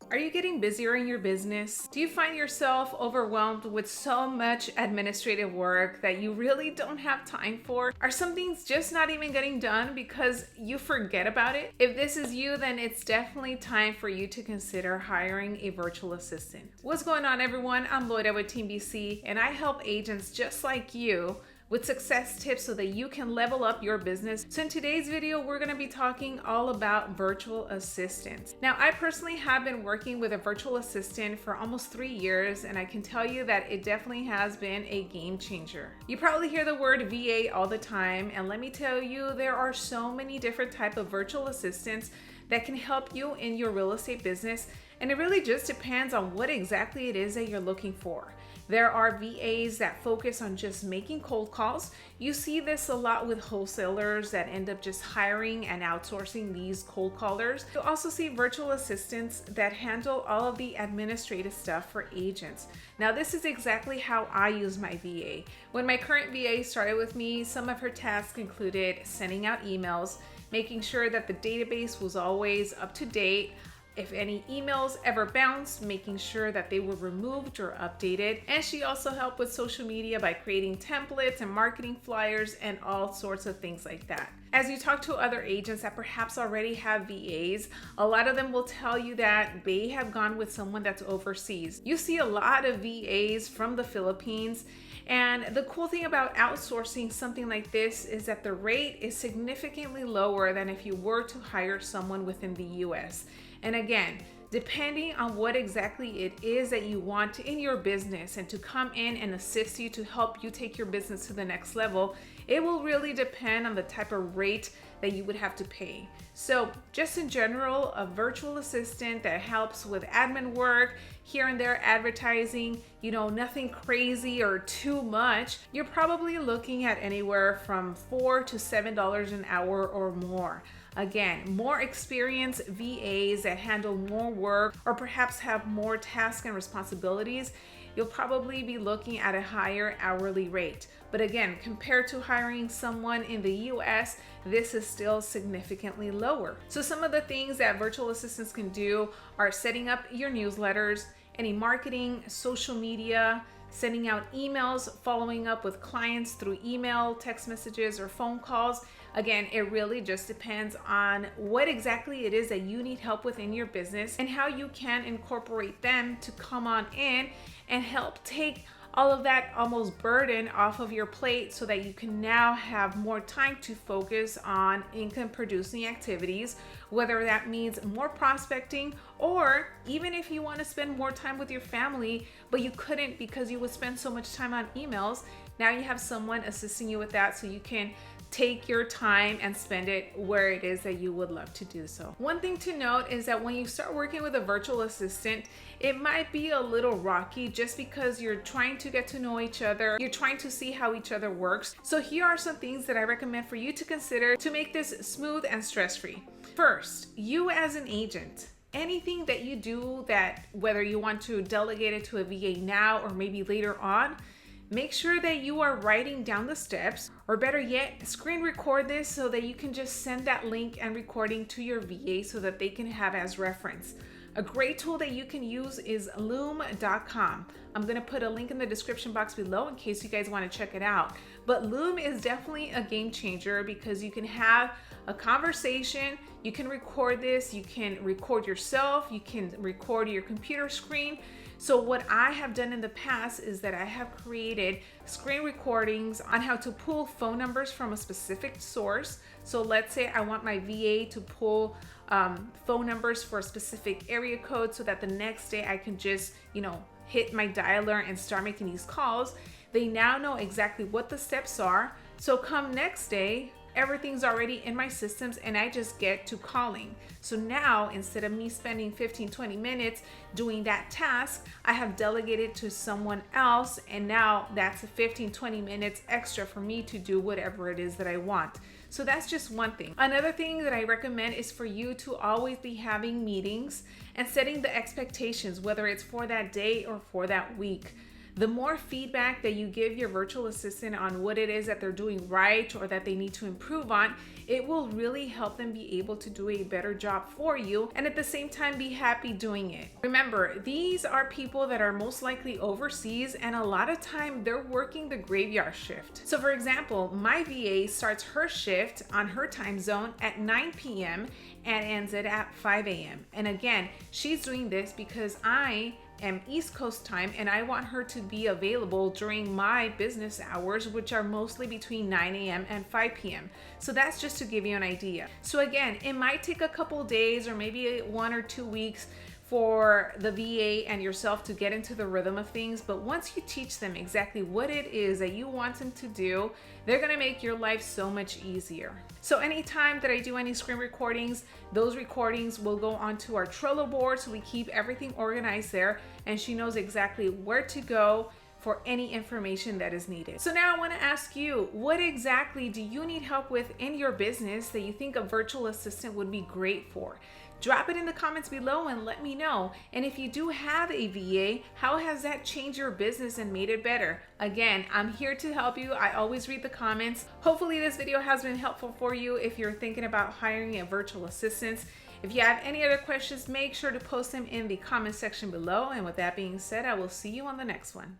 Are you getting busier in your business? Do you find yourself overwhelmed with so much administrative work that you really don't have time for? Are some things just not even getting done because you forget about it? If this is you, then it's definitely time for you to consider hiring a virtual assistant. What's going on, everyone? I'm Loida with Team BC, and I help agents just like you with success tips so that you can level up your business. So in today's video, we're gonna be talking all about virtual assistants. Now, I personally have been working with a virtual assistant for almost 3 years, and I can tell you that it definitely has been a game changer. You probably hear the word VA all the time, and let me tell you, there are so many different types of virtual assistants that can help you in your real estate business, and it really just depends on what exactly it is that you're looking for. There are VAs that focus on just making cold calls. You see this a lot with wholesalers that end up just hiring and outsourcing these cold callers. You'll also see virtual assistants that handle all of the administrative stuff for agents. Now, this is exactly how I use my VA. When my current VA started with me, some of her tasks included sending out emails, making sure that the database was always up to date. If any emails ever bounced, making sure that they were removed or updated. And she also helped with social media by creating templates and marketing flyers and all sorts of things like that. As you talk to other agents that perhaps already have VAs, a lot of them will tell you that they have gone with someone that's overseas. You see a lot of VAs from the Philippines. And the cool thing about outsourcing something like this is that the rate is significantly lower than if you were to hire someone within the US. And again, depending on what exactly it is that you want in your business and to come in and assist you to help you take your business to the next level, it will really depend on the type of rate that you would have to pay. So just in general, a virtual assistant that helps with admin work, here and there advertising, nothing crazy or too much, you're probably looking at anywhere from $4 to $7 an hour or more. Again, more experienced VAs that handle more work or perhaps have more tasks and responsibilities, you'll probably be looking at a higher hourly rate. But again, compared to hiring someone in the US, this is still significantly lower. So some of the things that virtual assistants can do are setting up your newsletters, any marketing, social media, sending out emails, following up with clients through email, text messages, or phone calls. Again, it really just depends on what exactly it is that you need help with in your business and how you can incorporate them to come on in and help take all of that almost burden off of your plate so that you can now have more time to focus on income producing activities, whether that means more prospecting or even if you want to spend more time with your family, but you couldn't because you would spend so much time on emails. Now you have someone assisting you with that so you can take your time and spend it where it is that you would love to do so. One thing to note is that when you start working with a virtual assistant, it might be a little rocky just because you're trying to get to know each other. You're trying to see how each other works. So here are some things that I recommend for you to consider to make this smooth and stress-free. First, you as an agent, anything that you do that whether you want to delegate it to a VA now or maybe later on, make sure that you are writing down the steps, or better yet, screen record this so that you can just send that link and recording to your VA so that they can have as reference. A great tool that you can use is loom.com. I'm going to put a link in the description box below in case you guys want to check it out. But Loom is definitely a game changer because you can have a conversation, you can record this, you can record yourself, you can record your computer screen. So what I have done in the past is that I have created screen recordings on how to pull phone numbers from a specific source. So let's say I want my VA to pull phone numbers for a specific area code so that the next day I can just, hit my dialer and start making these calls. They now know exactly what the steps are. So come next day, everything's already in my systems and I just get to calling. So now instead of me spending 15-20 minutes doing that task, I have delegated to someone else, and now that's 15-20 minutes extra for me to do whatever it is that I want. So that's just one thing. Another thing that I recommend is for you to always be having meetings and setting the expectations, whether it's for that day or for that week. The more feedback that you give your virtual assistant on what it is that they're doing right or that they need to improve on, it will really help them be able to do a better job for you and at the same time be happy doing it. Remember, these are people that are most likely overseas and a lot of time they're working the graveyard shift. So for example, my VA starts her shift on her time zone at 9 p.m. and ends it at 5 a.m. And again, she's doing this because I am East Coast time and I want her to be available during my business hours, which are mostly between 9 a.m. and 5 p.m. So that's just to give you an idea. So again, it might take a couple days or maybe 1 or 2 weeks for the VA and yourself to get into the rhythm of things, but once you teach them exactly what it is that you want them to do, they're gonna make your life so much easier. So anytime that I do any screen recordings, those recordings will go onto our Trello board so we keep everything organized there and she knows exactly where to go for any information that is needed. So now I want to ask you, what exactly do you need help with in your business that you think a virtual assistant would be great for? Drop it in the comments below and let me know. And if you do have a VA, how has that changed your business and made it better? Again, I'm here to help you. I always read the comments. Hopefully this video has been helpful for you if you're thinking about hiring a virtual assistant. If you have any other questions, make sure to post them in the comment section below. And with that being said, I will see you on the next one.